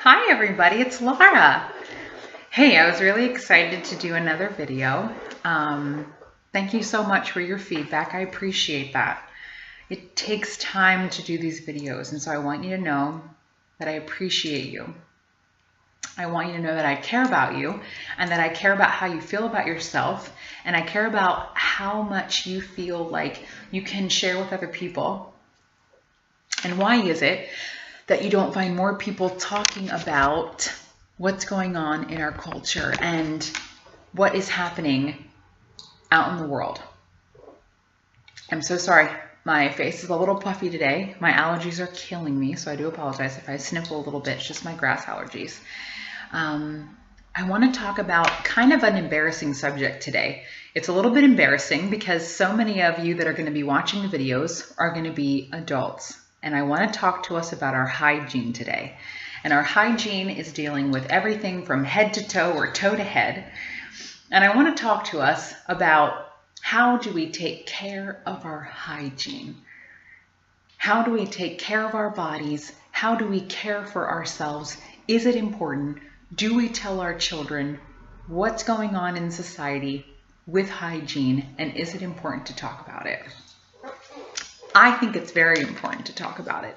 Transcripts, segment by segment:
Hi everybody, it's Laura. Hey, I was really excited to do another video. Thank you so much for your feedback. I appreciate that. It takes time to do these videos, and so I want you to know that I appreciate you. I want you to know that I care about you and that I care about how you feel about yourself, and I care about how much you feel like you can share with other people. And why is it that you don't find more people talking about what's going on in our culture and what is happening out in the world? I'm so sorry. My face is a little puffy today. My allergies are killing me, so I do apologize if I sniffle a little bit. It's just my grass allergies. I want to talk about kind of an embarrassing subject today. It's a little bit embarrassing because so many of you that are going to be watching the videos are going to be adults. And I want to talk to us about our hygiene today. And our hygiene is dealing with everything from head to toe or toe to head. And I want to talk to us about how do we take care of our hygiene? How do we take care of our bodies? How do we care for ourselves? Is it important? Do we tell our children what's going on in society with hygiene? And is it important to talk about it? I think it's very important to talk about it.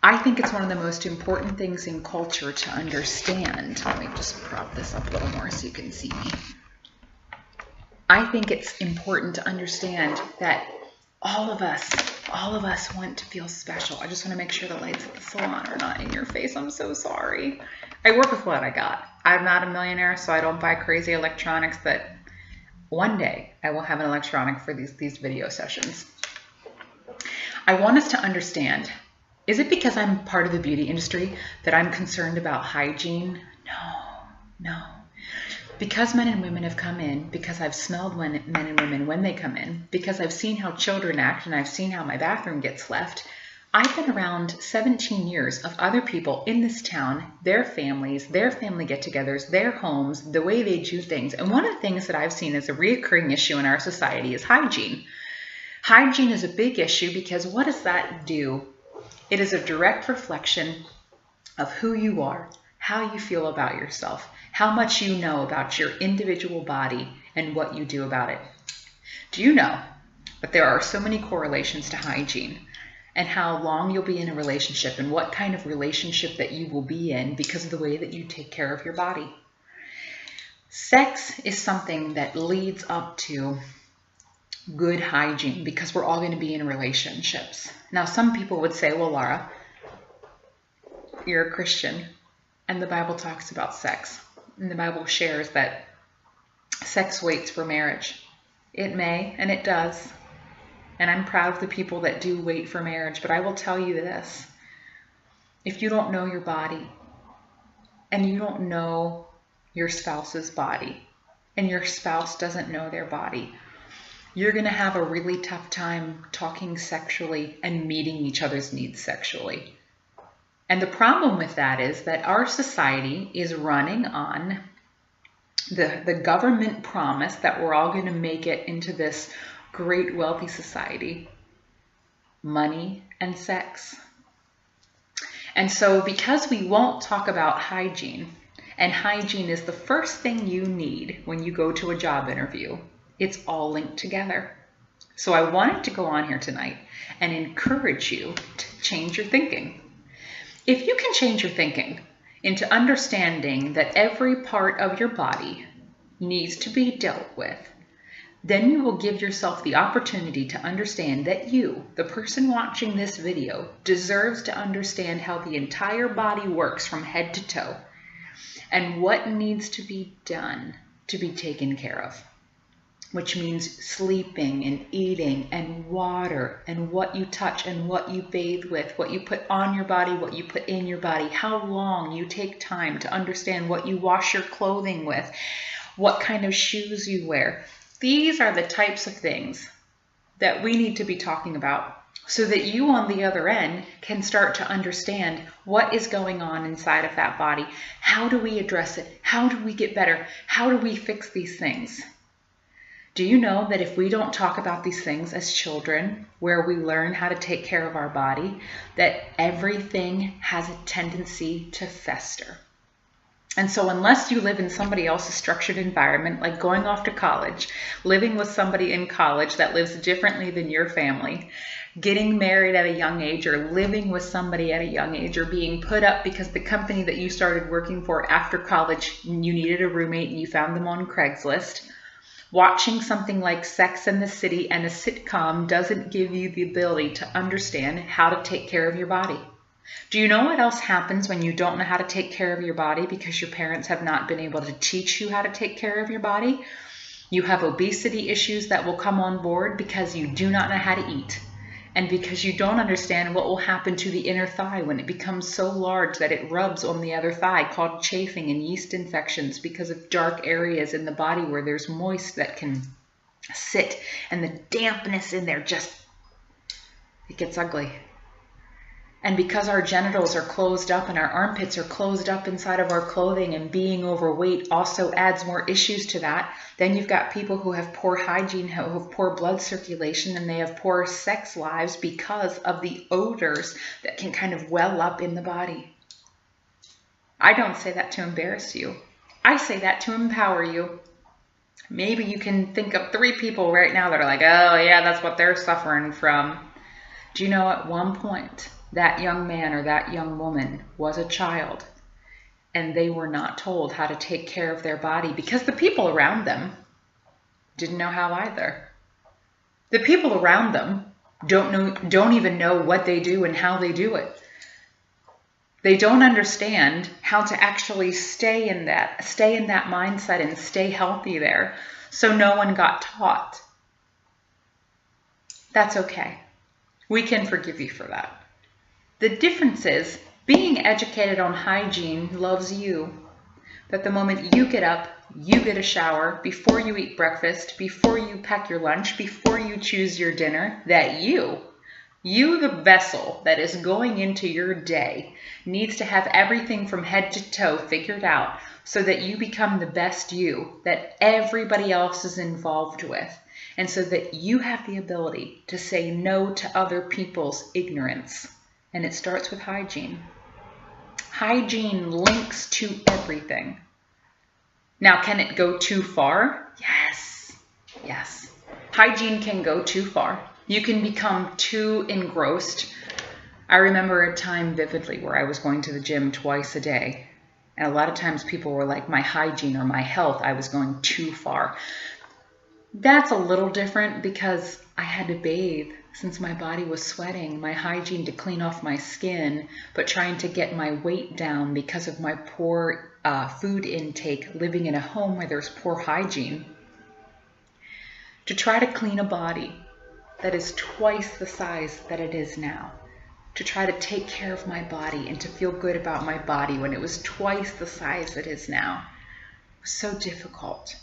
I think it's one of the most important things in culture to understand. Let me just prop this up a little more so you can see me. I think it's important to understand that all of us want to feel special. I just want to make sure the lights at the salon are not in your face. I'm so sorry. I work with what I got. I'm not a millionaire, so I don't buy crazy electronics, but one day I will have an electronic for these video sessions. I want us to understand, is it because I'm part of the beauty industry that I'm concerned about hygiene? No. Because men and women have come in, because I've smelled men and women when they come in, because I've seen how children act and I've seen how my bathroom gets left, I've been around 17 years of other people in this town, their families, their family get-togethers, their homes, the way they do things. And one of the things that I've seen as a reoccurring issue in our society is hygiene. Hygiene is a big issue because what does that do? It is a direct reflection of who you are, how you feel about yourself, how much you know about your individual body and what you do about it. Do you know that there are so many correlations to hygiene and how long you'll be in a relationship and what kind of relationship that you will be in because of the way that you take care of your body? Sex is something that leads up to good hygiene because we're all going to be in relationships. Now, some people would say, well, Laura, you're a Christian and the Bible talks about sex. And the Bible shares that sex waits for marriage. It may, and it does. And I'm proud of the people that do wait for marriage. But I will tell you this. If you don't know your body and you don't know your spouse's body and your spouse doesn't know their body, you're going to have a really tough time talking sexually and meeting each other's needs sexually. And the problem with that is that our society is running on the government promise that we're all going to make it into this great wealthy society. Money and sex. And so because we won't talk about hygiene, and hygiene is the first thing you need when you go to a job interview, it's all linked together. So I wanted to go on here tonight and encourage you to change your thinking. If you can change your thinking into understanding that every part of your body needs to be dealt with, then you will give yourself the opportunity to understand that you, the person watching this video, deserves to understand how the entire body works from head to toe and what needs to be done to be taken care of. Which means sleeping and eating and water and what you touch and what you bathe with, what you put on your body, what you put in your body, how long you take time to understand what you wash your clothing with, what kind of shoes you wear. These are the types of things that we need to be talking about so that you on the other end can start to understand what is going on inside of that body. How do we address it? How do we get better? How do we fix these things? Do you know that if we don't talk about these things as children, where we learn how to take care of our body, that everything has a tendency to fester? And so unless you live in somebody else's structured environment, like going off to college, living with somebody in college that lives differently than your family, getting married at a young age, or living with somebody at a young age, or being put up because the company that you started working for after college, you needed a roommate and you found them on Craigslist, watching something like Sex and the City and a sitcom doesn't give you the ability to understand how to take care of your body. Do you know what else happens when you don't know how to take care of your body because your parents have not been able to teach you how to take care of your body? You have obesity issues that will come on board because you do not know how to eat, and because you don't understand what will happen to the inner thigh when it becomes so large that it rubs on the other thigh, called chafing and yeast infections, because of dark areas in the body where there's moist that can sit, and the dampness in there it gets ugly. And because our genitals are closed up and our armpits are closed up inside of our clothing, and being overweight also adds more issues to that, then you've got people who have poor hygiene, who have poor blood circulation, and they have poor sex lives because of the odors that can kind of well up in the body. I don't say that to embarrass you. I say that to empower you. Maybe you can think of 3 people right now that are like, oh yeah, that's what they're suffering from. Do you know at one point, that young man or that young woman was a child, and they were not told how to take care of their body because the people around them didn't know how either. The people around them don't even know what they do and how they do it. They don't understand how to actually stay in that mindset and stay healthy there. So no one got taught. That's okay. We can forgive you for that. The difference is, being educated on hygiene loves you. That the moment you get up, you get a shower, before you eat breakfast, before you pack your lunch, before you choose your dinner, that you, the vessel that is going into your day, needs to have everything from head to toe figured out so that you become the best you that everybody else is involved with. And so that you have the ability to say no to other people's ignorance. And it starts with hygiene. Hygiene links to everything. Now, can it go too far? Yes. Yes. Hygiene can go too far. You can become too engrossed. I remember a time vividly where I was going to the gym twice a day. And a lot of times people were like, my hygiene or my health, I was going too far. That's a little different because I had to bathe since my body was sweating, my hygiene to clean off my skin, but trying to get my weight down because of my poor food intake, living in a home where there's poor hygiene. To try to clean a body that is twice the size that it is now, to try to take care of my body and to feel good about my body when it was twice the size it is now, was so difficult.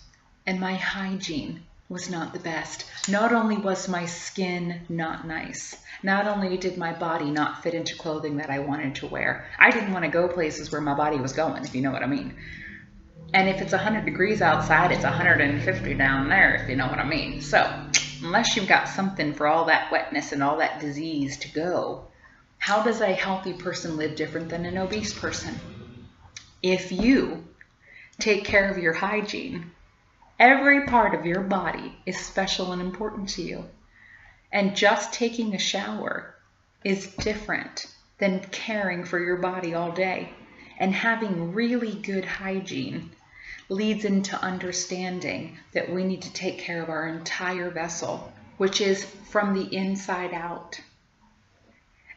And my hygiene was not the best. Not only was my skin not nice, not only did my body not fit into clothing that I wanted to wear, I didn't want to go places where my body was going, if you know what I mean. And if it's 100 degrees outside, it's 150 down there, if you know what I mean. So, unless you've got something for all that wetness and all that disease to go, how does a healthy person live different than an obese person? If you take care of your hygiene, every part of your body is special and important to you. And just taking a shower is different than caring for your body all day. And having really good hygiene leads into understanding that we need to take care of our entire vessel, which is from the inside out.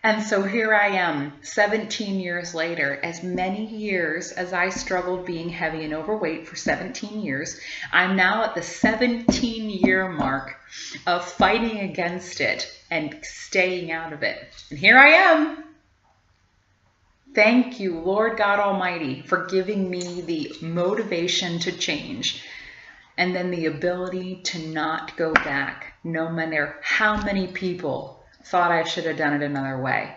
And so here I am, 17 years later. As many years as I struggled being heavy and overweight for 17 years, I'm now at the 17-year mark of fighting against it and staying out of it. And here I am. Thank you, Lord God Almighty, for giving me the motivation to change and then the ability to not go back, no matter how many people thought I should have done it another way.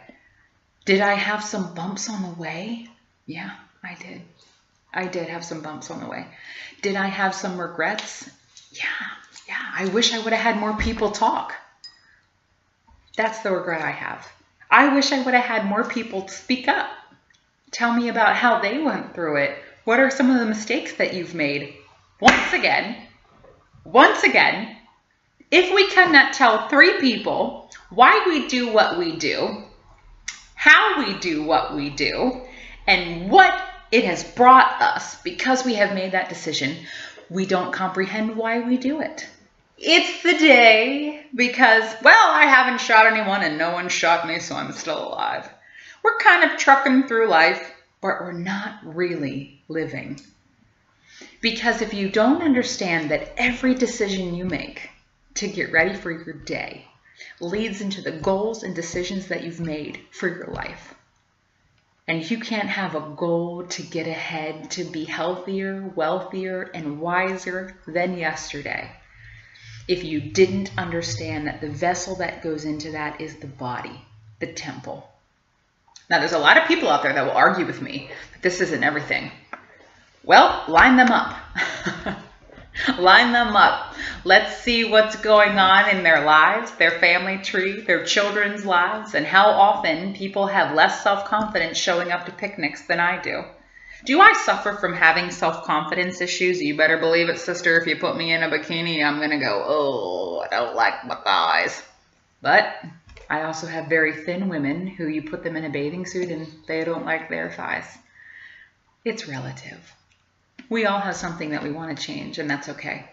Did I have some bumps on the way? Yeah, I did. I did have some bumps on the way. Did I have some regrets? Yeah, Yeah, I wish I would have had more people talk. That's the regret I have. I wish I would have had more people speak up. Tell me about how they went through it. What are some of the mistakes that you've made? Once again, if we cannot tell 3 people why we do what we do, how we do what we do, and what it has brought us because we have made that decision, we don't comprehend why we do it. It's the day because, well, I haven't shot anyone and no one shot me, so I'm still alive. We're kind of trucking through life, but we're not really living. Because if you don't understand that every decision you make to get ready for your day leads into the goals and decisions that you've made for your life, and you can't have a goal to get ahead, to be healthier, wealthier, and wiser than yesterday, if you didn't understand that the vessel that goes into that is the body, the temple. Now, there's a lot of people out there that will argue with me that this isn't everything. Well, line them up. Line them up. Let's see what's going on in their lives, their family tree, their children's lives, and how often people have less self-confidence showing up to picnics than I do. Do I suffer from having self-confidence issues? You better believe it, sister. If you put me in a bikini, I'm going to go, oh, I don't like my thighs. But I also have very thin women who you put them in a bathing suit and they don't like their thighs. It's relative. We all have something that we want to change, and that's okay.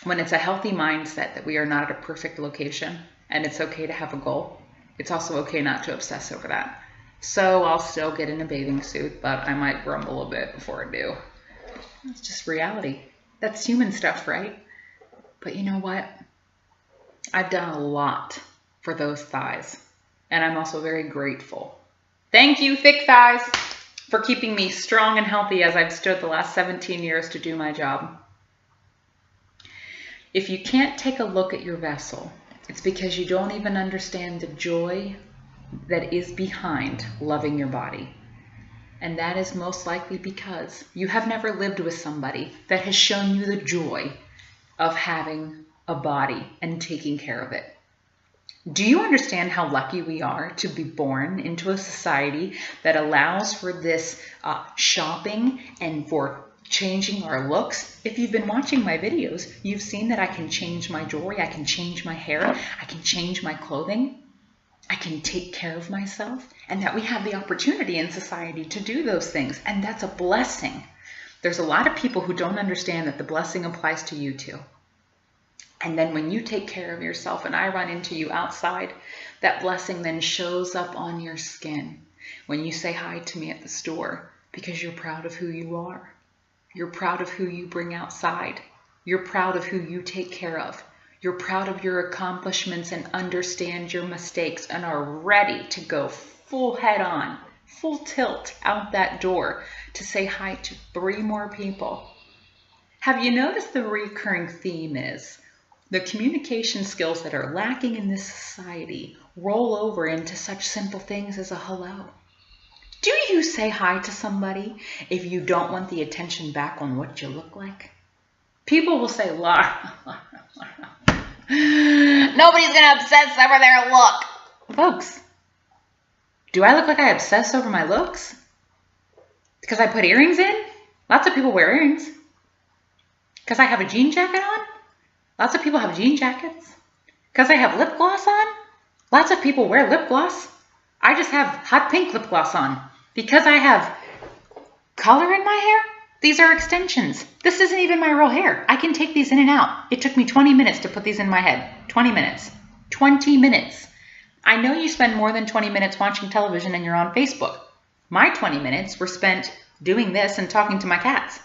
When it's a healthy mindset that we are not at a perfect location and it's okay to have a goal, it's also okay not to obsess over that. So I'll still get in a bathing suit, but I might grumble a bit before I do. It's just reality. That's human stuff, right? But you know what? I've done a lot for those thighs, and I'm also very grateful. Thank you, thick thighs, for keeping me strong and healthy as I've stood the last 17 years to do my job. If you can't take a look at your vessel, it's because you don't even understand the joy that is behind loving your body. And that is most likely because you have never lived with somebody that has shown you the joy of having a body and taking care of it. Do you understand how lucky we are to be born into a society that allows for this shopping and for changing our looks? If you've been watching my videos, you've seen that I can change my jewelry, I can change my hair, I can change my clothing, I can take care of myself, and that we have the opportunity in society to do those things, and that's a blessing. There's a lot of people who don't understand that the blessing applies to you too. And then when you take care of yourself and I run into you outside, that blessing then shows up on your skin when you say hi to me at the store because you're proud of who you are. You're proud of who you bring outside. You're proud of who you take care of. You're proud of your accomplishments and understand your mistakes and are ready to go full head on, full tilt out that door to say hi to 3 more people. Have you noticed the recurring theme is the communication skills that are lacking in this society roll over into such simple things as a hello? Do you say hi to somebody if you don't want the attention back on what you look like? People will say, Laura, nobody's going to obsess over their look. Folks, do I look like I obsess over my looks? Because I put earrings in? Lots of people wear earrings. Because I have a jean jacket on? Lots of people have jean jackets. Because I have lip gloss on? Lots of people wear lip gloss. I just have hot pink lip gloss on. Because I have color in my hair? These are extensions. This isn't even my real hair. I can take these in and out. It took me 20 minutes to put these in my head. 20 minutes. 20 minutes. I know you spend more than 20 minutes watching television and you're on Facebook. My 20 minutes were spent doing this and talking to my cats.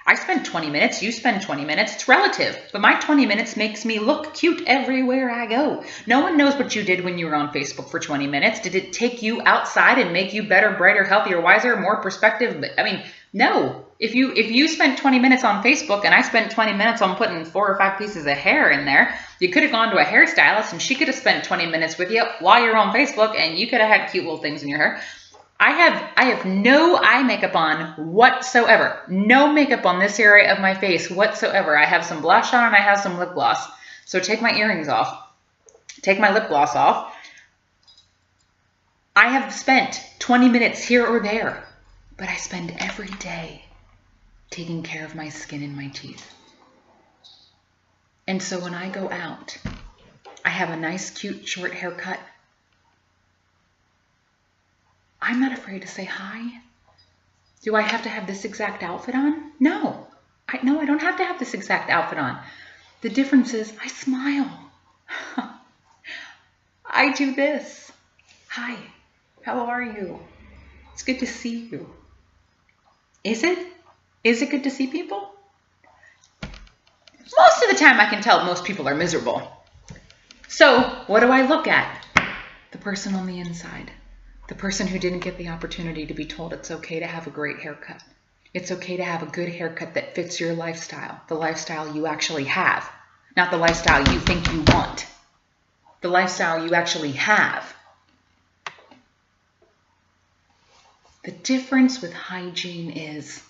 I spend 20 minutes, you spend 20 minutes, it's relative, but my 20 minutes makes me look cute everywhere I go. No one knows what you did when you were on Facebook for 20 minutes. Did it take you outside and make you better, brighter, healthier, wiser, more perspective? I mean, no. If you spent 20 minutes on Facebook and I spent 20 minutes on putting 4 or 5 pieces of hair in there, you could have gone to a hairstylist and she could have spent 20 minutes with you while you're on Facebook and you could have had cute little things in your hair. I have no eye makeup on whatsoever. No makeup on this area of my face whatsoever. I have some blush on and I have some lip gloss. So take my earrings off. Take my lip gloss off. I have spent 20 minutes here or there, but I spend every day taking care of my skin and my teeth. And so when I go out, I have a nice, cute, short haircut. I'm not afraid to say hi. Do I have to have this exact outfit on? No. I don't have to have this exact outfit on. The difference is I smile. I do this. Hi, how are you? It's good to see you. Is it? Is it good to see people? Most of the time I can tell most people are miserable. So what do I look at? The person on the inside. The person who didn't get the opportunity to be told it's okay to have a great haircut. It's okay to have a good haircut that fits your lifestyle, the lifestyle you actually have, not the lifestyle you think you want, the lifestyle you actually have. The difference with hygiene is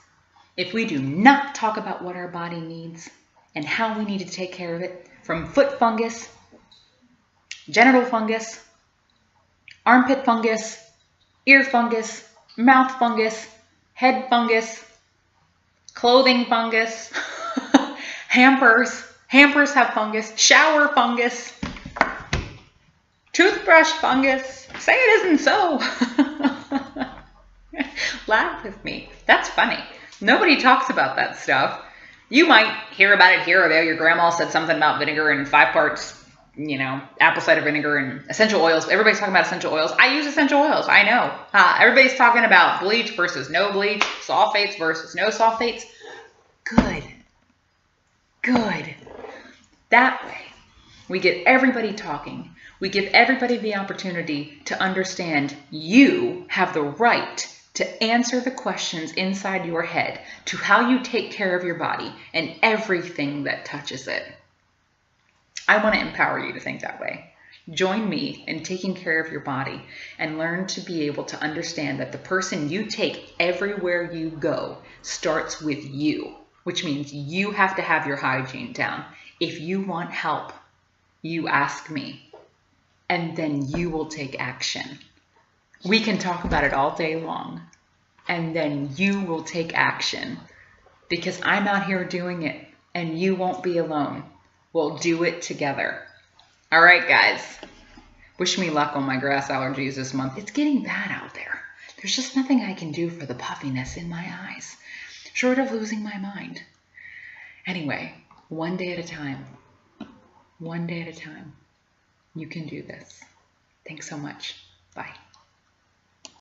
if we do not talk about what our body needs and how we need to take care of it, from foot fungus, genital fungus, armpit fungus, ear fungus, mouth fungus, head fungus, clothing fungus, hampers have fungus, shower fungus, toothbrush fungus. Say it isn't so. Laugh with me. That's funny. Nobody talks about that stuff. You might hear about it here or there. Your grandma said something about vinegar and 5 parts, apple cider vinegar and essential oils. Everybody's talking about essential oils. I use essential oils. I know. Everybody's talking about bleach versus no bleach, sulfates versus no sulfates. Good. Good. That way, we get everybody talking. We give everybody the opportunity to understand you have the right to answer the questions inside your head to how you take care of your body and everything that touches it. I want to empower you to think that way. Join me in taking care of your body and learn to be able to understand that the person you take everywhere you go starts with you, which means you have to have your hygiene down. If you want help, you ask me, and then you will take action. We can talk about it all day long, and then you will take action because I'm out here doing it and you won't be alone. We'll do it together. All right, guys. Wish me luck on my grass allergies this month. It's getting bad out there. There's just nothing I can do for the puffiness in my eyes, short of losing my mind. Anyway, one day at a time. One day at a time. You can do this. Thanks so much. Bye.